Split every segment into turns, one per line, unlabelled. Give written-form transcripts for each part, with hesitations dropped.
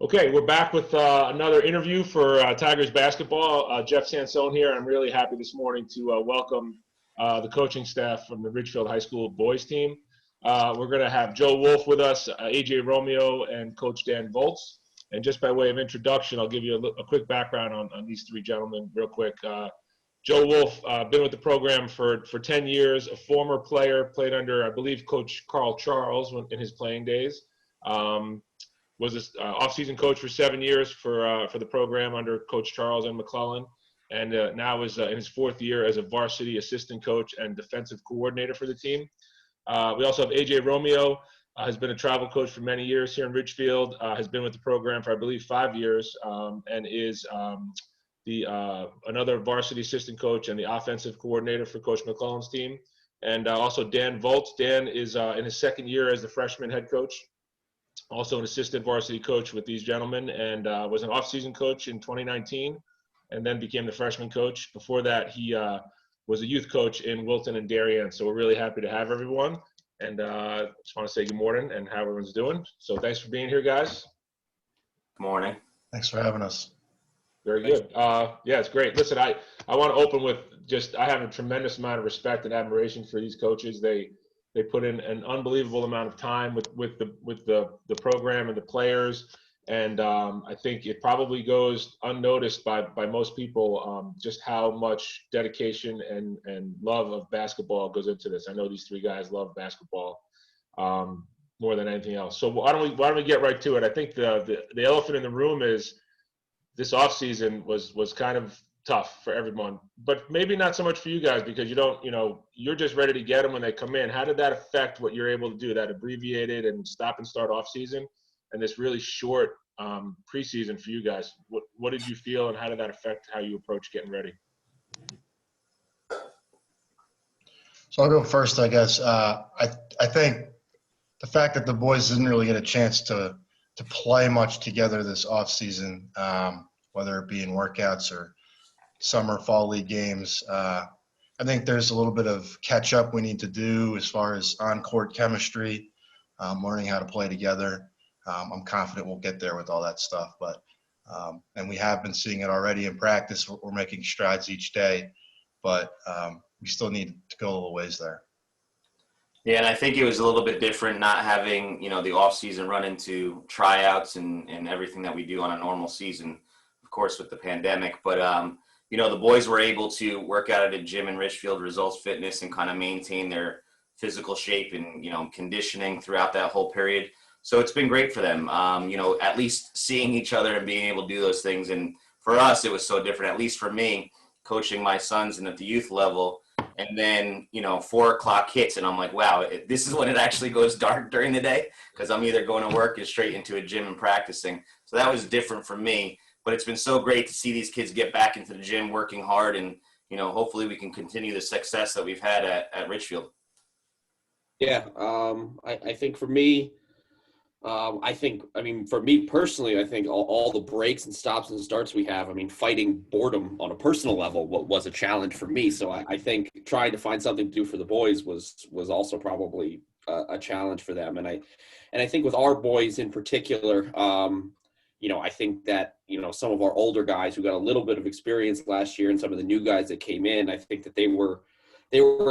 Okay, we're back with another interview for Tigers basketball. Jeff Sansone here. I'm really happy this morning to welcome the coaching staff from the Ridgefield High School boys team. We're going to have Joe Wolff with us, AJ Romeo, and Coach Dan Volz. And just by way of introduction, I'll give you a quick background on these three gentlemen real quick. Joe Wolff, been with the program for 10 years, a former player, played under, I believe, Coach Carl Charles in his playing days. Was an off-season coach for 7 years for the program under Coach Charles and McClellan, and now is in his fourth year as a varsity assistant coach and defensive coordinator for the team. We also have AJ Romeo, has been a travel coach for many years here in Ridgefield, has been with the program for, I believe, 5 years, and is another varsity assistant coach and the offensive coordinator for Coach McClellan's team. And also Dan Volz. Dan is in his second year as the freshman head coach. Also an assistant varsity coach with these gentlemen, and was an off-season coach in 2019 and then became the freshman coach. Before that, he was a youth coach in Wilton and Darien. So we're really happy to have everyone. And just want to say good morning and how everyone's doing. So thanks for being here, guys.
Good morning.
Thanks for having us.
Very good. Yeah, it's great. Listen, I want to open with I have a tremendous amount of respect and admiration for these coaches. They put in an unbelievable amount of time with the program and the players, and I think it probably goes unnoticed by most people just how much dedication and love of basketball goes into this. I know these three guys love basketball more than anything else. So why don't we get right to it? I think the elephant in the room is this offseason was kind of tough for everyone, but maybe not so much for you guys because you're just ready to get them when they come in. How did that affect what you're able to do, that abbreviated and stop and start off season and this really short preseason for you guys? What did you feel, and how did that affect how you approach getting ready?
So I'll go first, I guess. I think the fact that the boys didn't really get a chance to play much together this off season, whether it be in workouts or summer, fall league games. I think there's a little bit of catch up we need to do as far as on-court chemistry, learning how to play together. I'm confident we'll get there with all that stuff, but and we have been seeing it already in practice. We're making strides each day, but we still need to go a little ways there.
Yeah, and I think it was a little bit different not having, the off-season run into tryouts and everything that we do on a normal season, of course, with the pandemic. But the boys were able to work out at a gym in Ridgefield, Results Fitness, and kind of maintain their physical shape and, conditioning throughout that whole period. So it's been great for them, at least seeing each other and being able to do those things. And for us, it was so different, at least for me, coaching my sons and at the youth level. And then, 4 o'clock hits and I'm like, wow, this is when it actually goes dark during the day because I'm either going to work or straight into a gym and practicing. So that was different for me. But it's been so great to see these kids get back into the gym, working hard, and, hopefully we can continue the success that we've had at Ridgefield.
Yeah, I think for me, for me personally, I think all the breaks and stops and starts we have, fighting boredom on a personal level was a challenge for me. So I think trying to find something to do for the boys was also probably a challenge for them. And I think with our boys in particular, I think that, some of our older guys who got a little bit of experience last year and some of the new guys that came in, I think that they were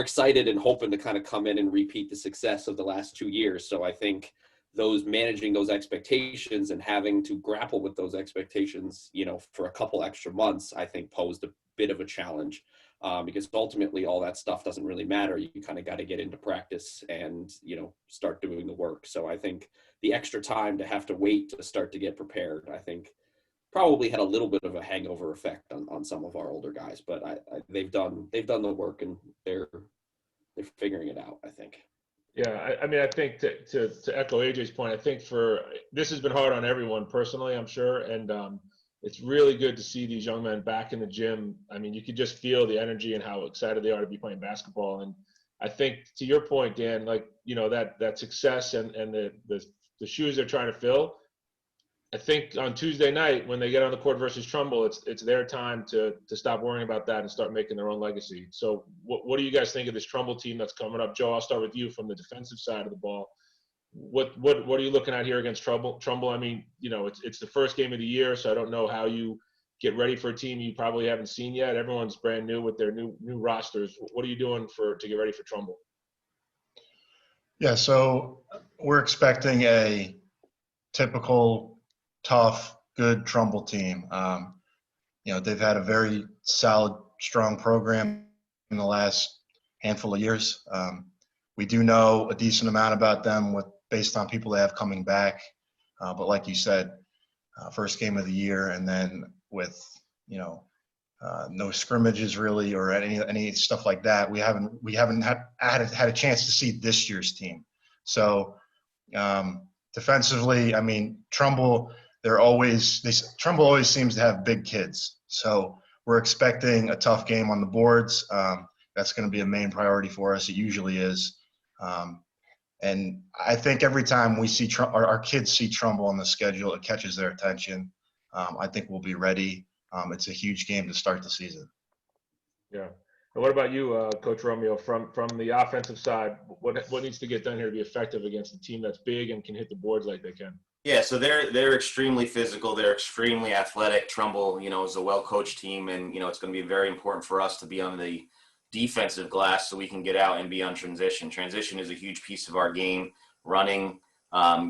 excited and hoping to kind of come in and repeat the success of the last 2 years. So I think managing those expectations and having to grapple with those expectations, for a couple extra months, I think posed a bit of a challenge because ultimately all that stuff doesn't really matter. You kind of got to get into practice and, start doing the work. So I think the extra time to have to wait to start to get prepared, I think probably had a little bit of a hangover effect on some of our older guys, but they've done the work and they're figuring it out, I think.
Yeah, I think to echo AJ's point, I think this has been hard on everyone personally, I'm sure, and it's really good to see these young men back in the gym. You could just feel the energy and how excited they are to be playing basketball. And I think to your point, Dan, that success and the shoes they're trying to fill, I think on Tuesday night when they get on the court versus Trumbull, it's their time to stop worrying about that and start making their own legacy. So what do you guys think of this Trumbull team that's coming up? Joe, I'll start with you from the defensive side of the ball. what are you looking at here against Trumbull? I mean, it's the first game of the year, so I don't know how you get ready for a team you probably haven't seen yet. Everyone's brand new with their new rosters. What are you doing to get ready for Trumbull?
Yeah, so we're expecting a typical, tough, good Trumbull team. They've had a very solid, strong program in the last handful of years. We do know a decent amount about them based on people they have coming back. But like you said, first game of the year, and then with no scrimmages really or any stuff like that. We haven't had a chance to see this year's team. So defensively, I mean, Trumbull always seems to have big kids. So we're expecting a tough game on the boards. That's going to be a main priority for us. It usually is. And I think every time we see our kids see Trumbull on the schedule, it catches their attention. I think we'll be ready. It's a huge game to start the season.
Yeah. And what about you, Coach Romeo, from the offensive side? What needs to get done here to be effective against a team that's big and can hit the boards like they can?
Yeah, so they're extremely physical. They're extremely athletic. Trumbull, is a well-coached team, and it's going to be very important for us to be on the defensive glass so we can get out and be on transition. Transition is a huge piece of our game. Running,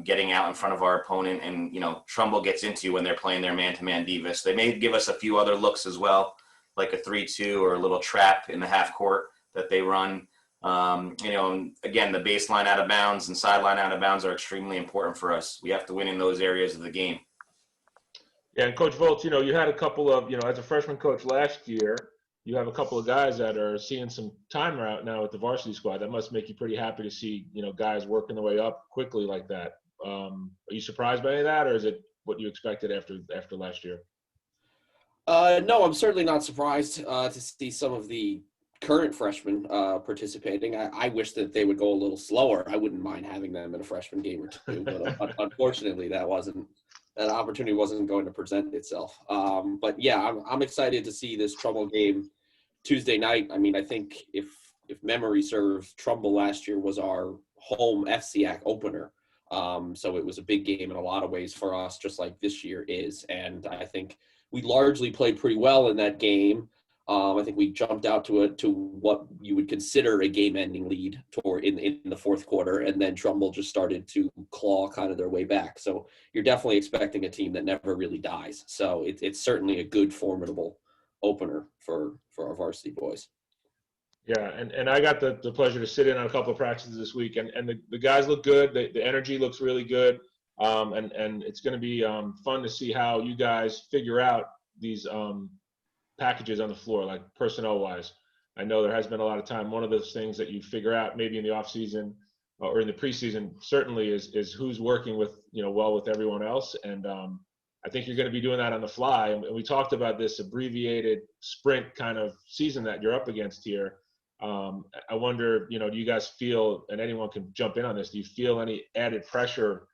getting out in front of our opponent, and Trumbull gets into you when they're playing their man-to-man divas. They may give us a few other looks as well, like a 3-2 or a little trap in the half court that they run. And again, the baseline out of bounds and sideline out of bounds are extremely important for us. We have to win in those areas of the game.
Yeah, and Coach Volz, you had a couple of, as a freshman coach last year, you have a couple of guys that are seeing some time out now with the varsity squad. That must make you pretty happy to see, guys working their way up quickly like that. Are you surprised by any of that, or is it what you expected after last year?
No, I'm certainly not surprised to see some of the current freshmen participating. I wish that they would go a little slower. I wouldn't mind having them in a freshman game or two, but unfortunately, that opportunity wasn't going to present itself. But yeah, I'm excited to see this Trumbull game Tuesday night. I mean, I think if memory serves, Trumbull last year was our home FCAC opener. So it was a big game in a lot of ways for us, just like this year is. And I think we largely played pretty well in that game. I think we jumped out to what you would consider a game-ending lead in the fourth quarter, and then Trumbull just started to claw kind of their way back. So you're definitely expecting a team that never really dies. So it's certainly a good, formidable opener for our varsity boys.
Yeah, and I got the pleasure to sit in on a couple of practices this week, and the guys look good. The energy looks really good, and it's going to be fun to see how you guys figure out these packages on the floor, like personnel-wise. I know there has been a lot of time. One of those things that you figure out maybe in the off-season or in the preseason certainly is who's working with well with everyone else, and I think you're going to be doing that on the fly. And we talked about this abbreviated sprint kind of season that you're up against here. I wonder, do you guys feel, and anyone can jump in on this, do you feel any added pressure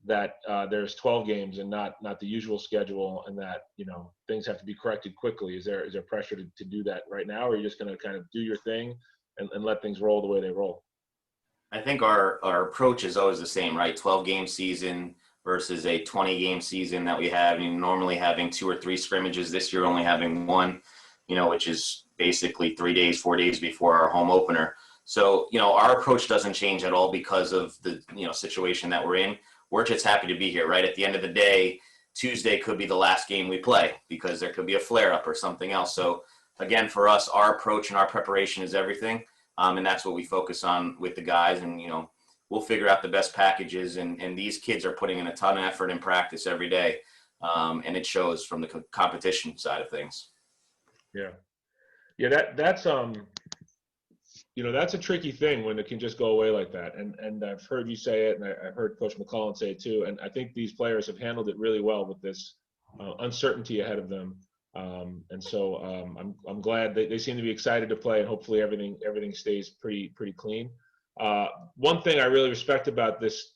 that there's 12 games and not the usual schedule, and that things have to be corrected quickly? Is there pressure to do that right now, or are you just going to kind of do your thing and let things roll the way they roll?
I think our approach is always the same, right? 12-game season versus a 20-game season that we have. Normally having 2 or 3 scrimmages. This year only having 1, which is basically 3 days, 4 days before our home opener. So, our approach doesn't change at all because of the situation that we're in. We're just happy to be here, right? At the end of the day, Tuesday could be the last game we play because there could be a flare-up or something else. So, again, for us, our approach and our preparation is everything, and that's what we focus on with the guys. And, we'll figure out the best packages, and these kids are putting in a ton of effort in practice every day, and it shows from the competition side of things.
Yeah, that's that's a tricky thing when it can just go away like that. And I've heard you say it, and I've heard Coach McClellan say it too. And I think these players have handled it really well with this uncertainty ahead of them. And so I'm glad they seem to be excited to play, and hopefully everything stays pretty clean. One thing I really respect about this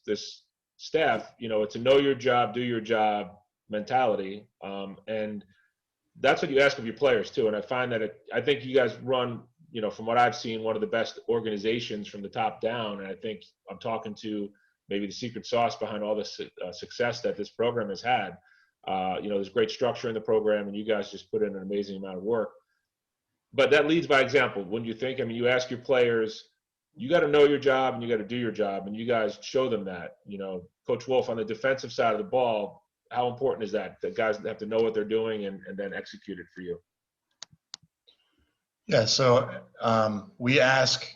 staff, it's a know your job, do your job mentality. And that's what you ask of your players too. And I find that I think you guys run, from what I've seen, one of the best organizations from the top down. And I think I'm talking to maybe the secret sauce behind all the success that this program has had. There's great structure in the program, and you guys just put in an amazing amount of work. But that leads by example. When you think, you ask your players, you got to know your job and you got to do your job, and you guys show them that. Coach Wolff, on the defensive side of the ball, how important is that? The guys have to know what they're doing and then execute it for you.
Yeah, so we ask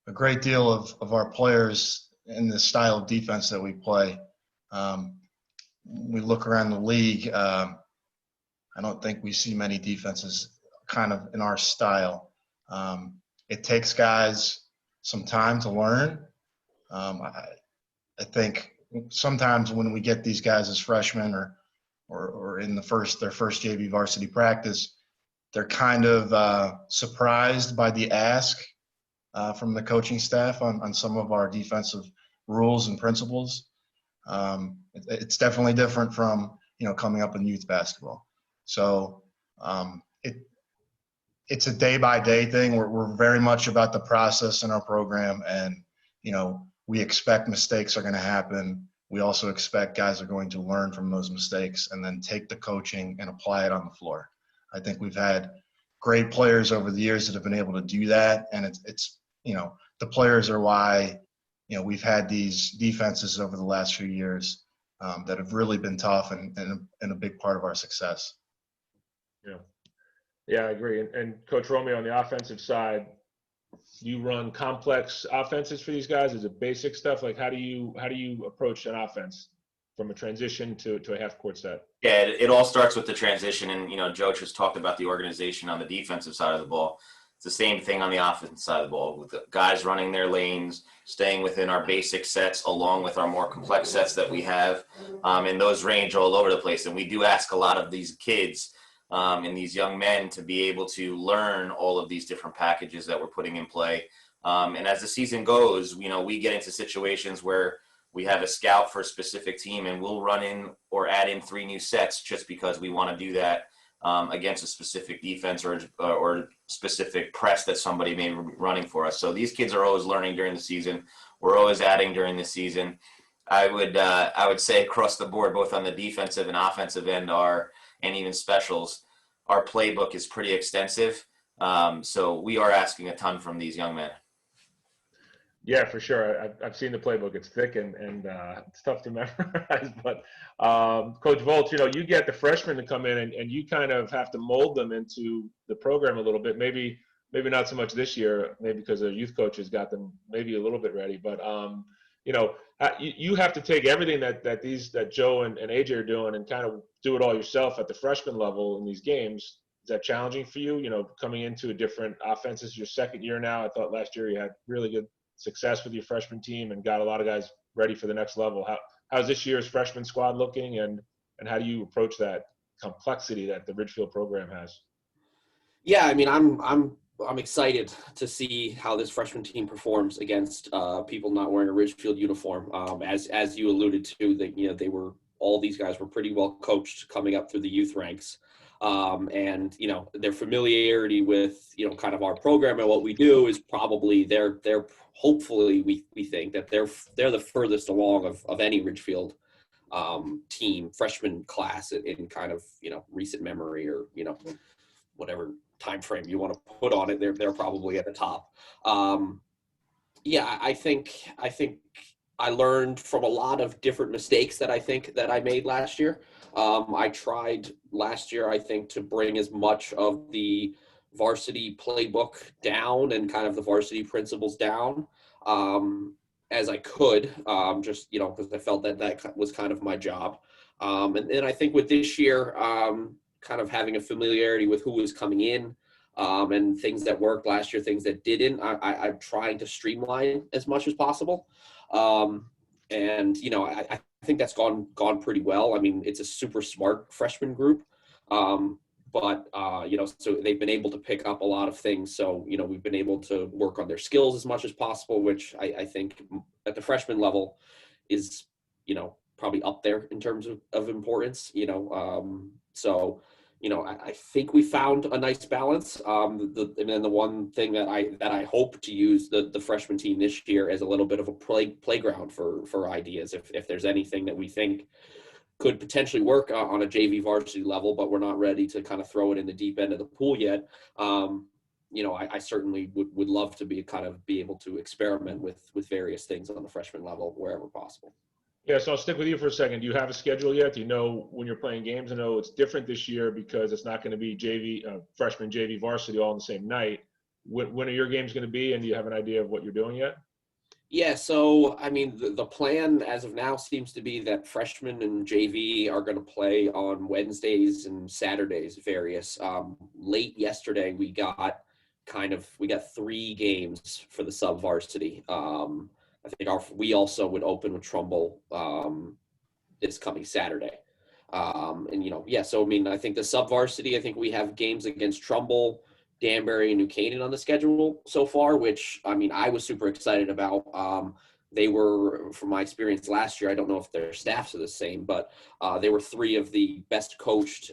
a great deal of our players in the style of defense that we play. We look around the league. I don't think we see many defenses kind of in our style. It takes guys some time to learn. I think sometimes when we get these guys as freshmen or in their first JV varsity practice, they're kind of surprised by the ask from the coaching staff on some of our defensive rules and principles. It's definitely different from coming up in youth basketball. So it's a day-by-day thing. We're very much about the process in our program, and we expect mistakes are going to happen. We also expect guys are going to learn from those mistakes and then take the coaching and apply it on the floor. I think we've had great players over the years that have been able to do that, and it's the players are why we've had these defenses over the last few years that have really been tough and a big part of our success.
Yeah, I agree. And Coach Romeo, on the offensive side, you run complex offenses for these guys? Is it basic stuff? Like how do you approach an offense from a transition to a half court set?
Yeah, it all starts with the transition. And, Joe just talked about the organization on the defensive side of the ball. It's the same thing on the offensive side of the ball, with the guys running their lanes, staying within our basic sets along with our more complex sets that we have. And those range all over the place. And we do ask a lot of these kids and these young men to be able to learn all of these different packages that we're putting in play. And as the season goes, we get into situations where we have a scout for a specific team and we'll run in or add in 3 new sets just because we want to do that against a specific defense or specific press that somebody may be running for us. So these kids are always learning during the season. We're always adding during the season. I would say across the board, both on the defensive and offensive end and even specials, our playbook is pretty extensive. So we are asking a ton from these young men.
Yeah, for sure. I've seen the playbook. It's thick and it's tough to memorize. But Coach Volz, you get the freshmen to come in and you kind of have to mold them into the program a little bit. Maybe not so much this year, maybe because their youth coaches got them maybe a little bit ready. But you have to take everything that Joe and AJ are doing and kind of do it all yourself at the freshman level in these games. Is that challenging for you? Coming into a different offense. This is your second year now. I thought last year you had really good success with your freshman team and got a lot of guys ready for the next level. How's this year's freshman squad looking, and how do you approach that complexity that the Ridgefield program has?
Yeah, I mean, I'm excited to see how this freshman team performs against people not wearing a Ridgefield uniform. As you alluded to, that all these guys were pretty well coached coming up through the youth ranks. And their familiarity with kind of our program and what we do is probably they're hopefully we think that they're the furthest along of any Ridgefield team freshman class in kind of recent memory or whatever time frame you want to put on it. They're probably at the top. I think I learned from a lot of different mistakes that I think that I made last year. I tried last year, I think, to bring as much of the varsity playbook down and kind of the varsity principles down as I could, just, because I felt that was kind of my job. And I think with this year, kind of having a familiarity with who was coming in and things that worked last year, things that didn't, I'm trying to streamline as much as possible. And, I think that's gone pretty well. I mean, it's a super smart freshman group. So they've been able to pick up a lot of things. So, we've been able to work on their skills as much as possible, which I think at the freshman level is, probably up there in terms of importance, So, I think we found a nice balance. And then the one thing that I hope to use the freshman team this year as a little bit of a playground for ideas. If there's anything that we think could potentially work on a JV varsity level, but we're not ready to kind of throw it in the deep end of the pool yet. I certainly would love to be able to experiment with various things on the freshman level wherever possible.
Yeah, so I'll stick with you for a second. Do you have a schedule yet? Do you know when you're playing games? I know it's different this year because it's not going to be freshman JV varsity all on the same night. When are your games going to be, and do you have an idea of what you're doing yet?
Yeah, so I mean, the plan as of now seems to be that freshmen and JV are going to play on Wednesdays and Saturdays, various. Late yesterday, we got 3 games for the sub varsity. I think we also would open with Trumbull this coming Saturday. So I mean, I think the sub varsity, I think we have games against Trumbull, Danbury, and New Canaan on the schedule so far, which I mean, I was super excited about. They were, from my experience last year, I don't know if their staffs are the same, but they were 3 of the best coached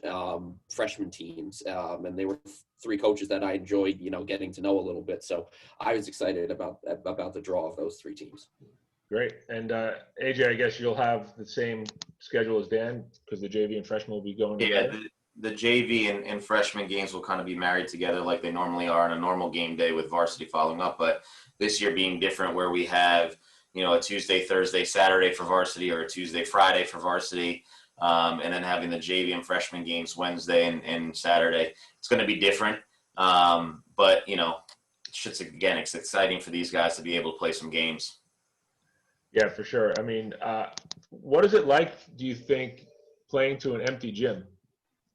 freshman teams, and they were 3 coaches that I enjoyed, getting to know a little bit. So I was excited about the draw of those 3 teams.
Great. And AJ, I guess you'll have the same schedule as Dan because the JV and freshman will be going together.
Yeah, the JV and freshman games will kind of be married together like they normally are on a normal game day with varsity following up. But this year being different, where we have a Tuesday, Thursday, Saturday for varsity, or a Tuesday, Friday for varsity, and then having the JV and freshman games Wednesday and Saturday. It's going to be different, but it's exciting for these guys to be able to play some games.
Yeah, for sure. I mean, what is it like, do you think, playing to an empty gym?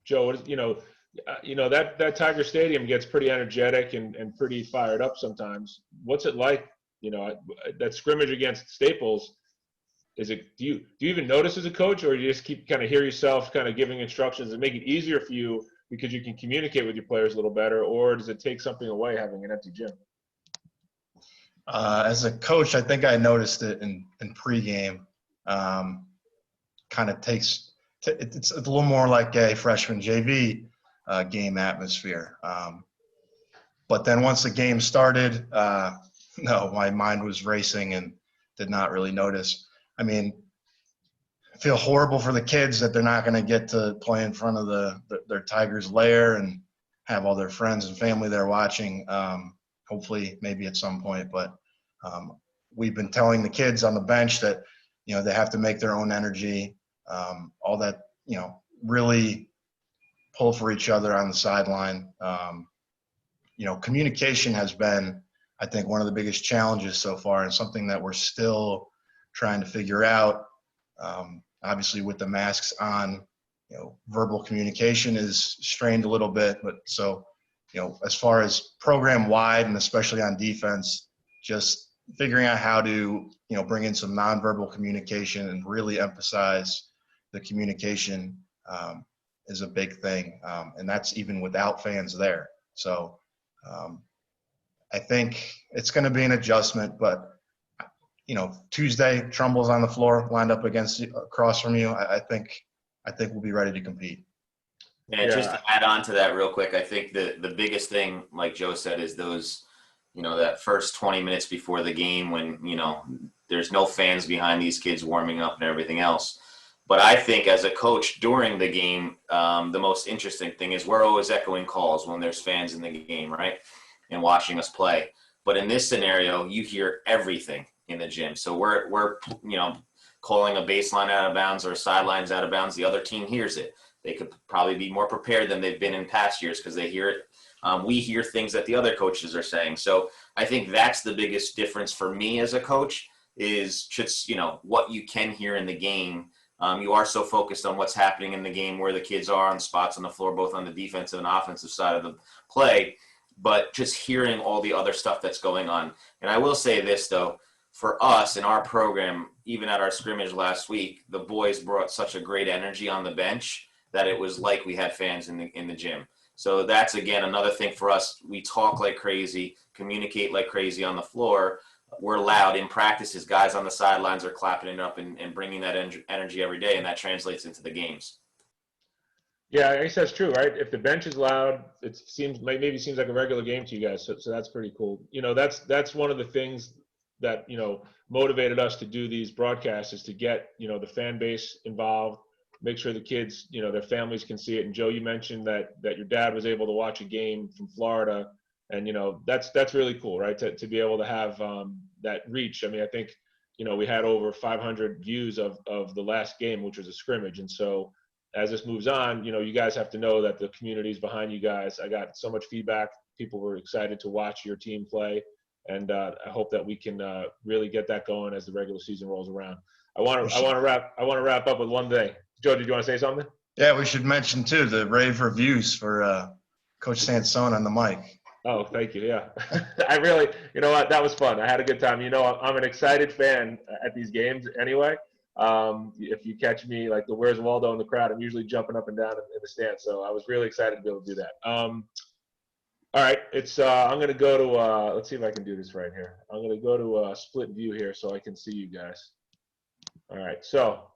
Joe, that Tiger Stadium gets pretty energetic and pretty fired up sometimes. What's it like, that scrimmage against Staples? Do you even notice as a coach, or you just keep kind of hear yourself kind of giving instructions and make it easier for you because you can communicate with your players a little better, or does it take something away having an empty gym?
As a coach, I think I noticed it in pregame. Kind of takes it's a little more like a freshman JV game atmosphere. But then once the game started, no, my mind was racing and did not really notice. I mean, I feel horrible for the kids that they're not going to get to play in front of their Tigers lair and have all their friends and family there watching. Hopefully, maybe at some point. But we've been telling the kids on the bench that, they have to make their own energy, all that, really pull for each other on the sideline. Communication has been, I think, one of the biggest challenges so far, and something that we're still trying to figure out. Obviously, with the masks on, verbal communication is strained a little bit. But so, as far as program wide and especially on defense, just figuring out how to, bring in some nonverbal communication and really emphasize the communication is a big thing. And that's even without fans there. So I think it's going to be an adjustment, but Tuesday, Trumbull's on the floor, lined up across from you. I think we'll be ready to compete.
Yeah, just to add on to that real quick, I think the biggest thing, like Joe said, is those, that first 20 minutes before the game when, there's no fans behind these kids warming up and everything else. But I think as a coach during the game, the most interesting thing is we're always echoing calls when there's fans in the game, right? And watching us play. But in this scenario, you hear everything in the gym. So we're calling a baseline out of bounds or sidelines out of bounds. The other team hears it. They could probably be more prepared than they've been in past years because they hear it. We hear things that the other coaches are saying. So I think that's the biggest difference for me as a coach is just, what you can hear in the game. You are so focused on what's happening in the game, where the kids are on spots on the floor, both on the defensive and offensive side of the play, but just hearing all the other stuff that's going on. And I will say this, though, for us in our program, even at our scrimmage last week, the boys brought such a great energy on the bench that it was like we had fans in the gym. So that's, again, another thing for us. We talk like crazy, communicate like crazy on the floor. We're loud in practices. Guys on the sidelines are clapping it up and bringing that energy every day, and that translates into the games.
Yeah, I guess that's true, right? If the bench is loud, maybe seems like a regular game to you guys. So that's pretty cool. That's one of the things that motivated us to do these broadcasts, is to get the fan base involved, make sure the kids, their families can see it. And Joe, you mentioned that your dad was able to watch a game from Florida, and that's really cool, right? To be able to have that reach. I mean, I think we had over 500 views of the last game, which was a scrimmage, and so as this moves on, you guys have to know that the community's behind you guys. I got so much feedback. People were excited to watch your team play, and I hope that we can really get that going as the regular season rolls around. I want to wrap up with one thing. Joe, did you want to say something?
Yeah, we should mention too the rave reviews for Coach Sansone on the mic.
Oh, thank you. Yeah, I really, what, that was fun. I had a good time. I'm an excited fan at these games anyway. If you catch me like the Where's Waldo in the crowd, I'm usually jumping up and down in the stands. So I was really excited to be able to do that. All right, I'm going to go to, let's see if I can do this right here. I'm going to go to split view here so I can see you guys. All right, so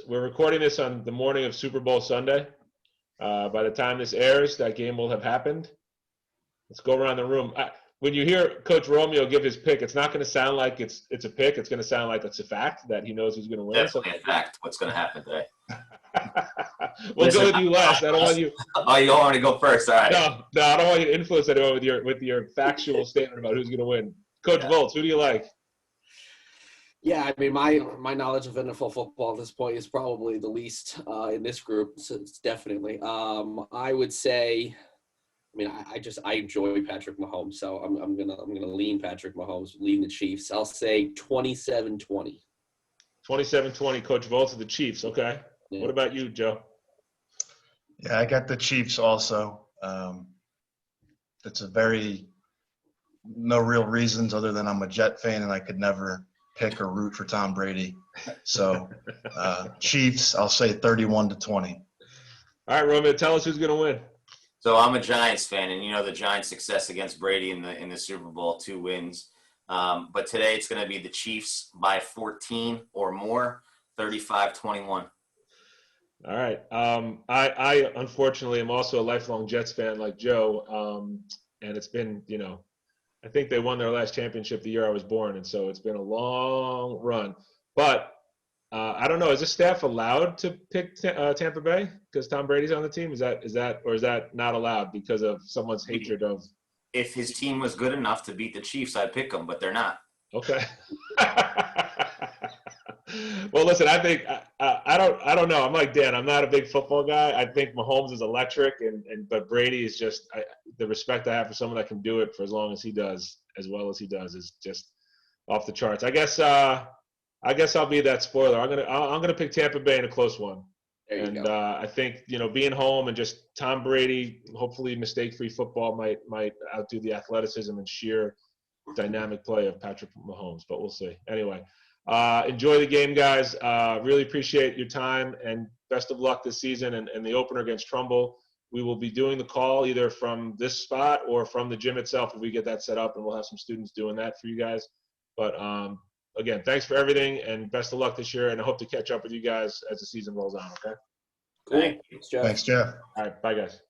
we're recording this on the morning of Super Bowl Sunday. By the time this airs, that game will have happened. Let's go around the room. When you hear Coach Romeo give his pick, it's not going to sound like it's a pick. It's going to sound like it's a fact that he knows who's going to win.
Definitely a fact what's going to happen today.
We'll go with you last. I don't want you.
Oh, you don't want to go first. All right.
No, I don't want you to influence anyone with your factual statement about who's going to win. Coach Volz, who do you like?
Yeah, I mean, my knowledge of NFL football at this point is probably the least in this group. So it's definitely. I would say, I mean, I enjoy Patrick Mahomes, so I'm gonna lean Patrick Mahomes, leading the Chiefs. I'll say 27-20.
27-20. Coach Volz of the Chiefs. Okay. Yeah. What about you, Joe?
Yeah, I got the Chiefs also. It's no real reasons other than I'm a Jet fan and I could never pick or root for Tom Brady. So Chiefs, I'll say 31-20.
All right, Romeo, tell us who's going to win.
So I'm a Giants fan, and the Giants' success against Brady in the Super Bowl, 2 wins. But today it's going to be the Chiefs by 14 or more, 35-21.
All right. I unfortunately am also a lifelong Jets fan like Joe, and it's been, I think they won their last championship the year I was born, and so it's been a long run. But I don't know. Is the staff allowed to pick Tampa Bay because Tom Brady's on the team? Is that not allowed because of someone's hatred of?
If his team was good enough to beat the Chiefs, I'd pick them, but they're not.
Okay. Well, listen. I think I don't know. I'm like Dan. I'm not a big football guy. I think Mahomes is electric, but Brady is just the respect I have for someone that can do it for as long as he does, as well as he does, is just off the charts. I guess I'll be that spoiler. I'm gonna pick Tampa Bay in a close one. And I think being home and just Tom Brady, hopefully mistake-free football might outdo the athleticism and sheer dynamic play of Patrick Mahomes. But we'll see. Anyway, enjoy the game, guys. Really appreciate your time and best of luck this season and the opener against Trumbull. We will be doing the call either from this spot or from the gym itself if we get that set up, and we'll have some students doing that for you guys. But again, thanks for everything, and best of luck this year, and I hope to catch up with you guys as the season rolls on, okay?
Cool.
Thanks, Jeff.
Thanks, Jeff.
All right, bye, guys.